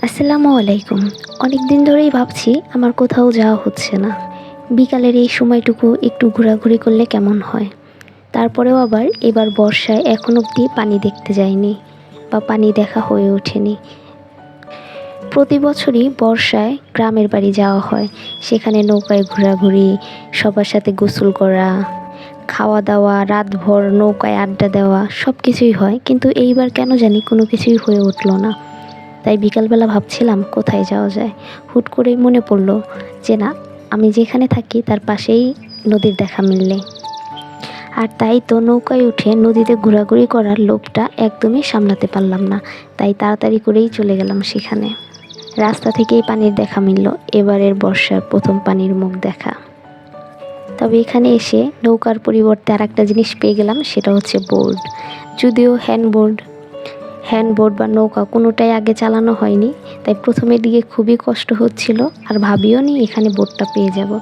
আসসালামু আলাইকুম। অনেক দিন ধরেই ভাবছি আমার কোথাও যাওয়া হচ্ছে না। বিকালের এই সময়টুকু একটু ঘোরাঘুরি করলে কেমন হয়? তারপরেও আবার এবার বর্ষায় এখন অবধি পানি দেখতে যাইনি বা পানি দেখা হয়ে ওঠেনি। প্রতি বছরই বর্ষায় গ্রামের বাড়ি যাওয়া হয়। সেখানে নৌকায় ঘোরাঘুরি, সবার সাথে গোসল করা, খাওয়া-দাওয়া, রাতভর নৌকায় আড্ডা দেওয়া সব কিছুই হয়। কিন্তু এইবার কেন জানি কোনো কিছুই হয়ে উঠল না। তাই বিকালবেলা ভাবছিলাম কোথায় যাওয়া যায়। হুট করেই মনে পড়ল যে না, আমি যেখানে থাকি তার পাশেই নদীর দেখা মিললে। আর তাই তো নৌকায় উঠে নদীতে ঘোরাঘুরি করার লোভটা একদমই সামলাতে পারলাম না। তাই তাড়াতাড়ি করেই চলে গেলাম সেখানে। রাস্তা থেকেই পানির দেখা মিলল, এবারের বর্ষার প্রথম পানির মুখ দেখা। তবে এখানে এসে নৌকার পরিবর্তে আরেকটা জিনিস পেয়ে গেলাম, সেটা হচ্ছে বোর্ড। যদিও হ্যান্ডবোট বা নৌকা কোনোটাই আগে চালানো হয়নি, তাই প্রথমের দিকে খুবই কষ্ট হচ্ছিল আর ভাবিও নি এখানে বোটটা পেয়ে যাব।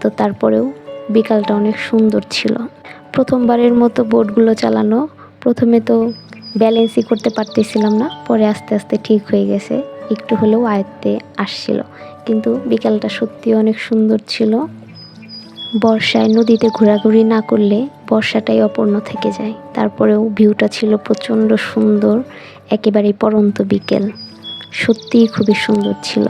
তো তারপরেও বিকালটা অনেক সুন্দর ছিল। প্রথমবারের মতো বোটগুলো চালানো, প্রথমে তো ব্যালেন্সই করতে পারতেছিলাম না, পরে আস্তে আস্তে ঠিক হয়ে গেছে, একটু হলেও আয়ত্তে আসছিল। কিন্তু বিকালটা সত্যি অনেক সুন্দর ছিল। বর্ষায় নদীতে ঘোরাঘুরি না করলে বর্ষাটাই অপূর্ণ থেকে যায়। তারপরেও ভিউটা ছিল প্রচণ্ড সুন্দর, একেবারেই পড়ন্ত বিকেল। সত্যিই খুবই সুন্দর ছিল।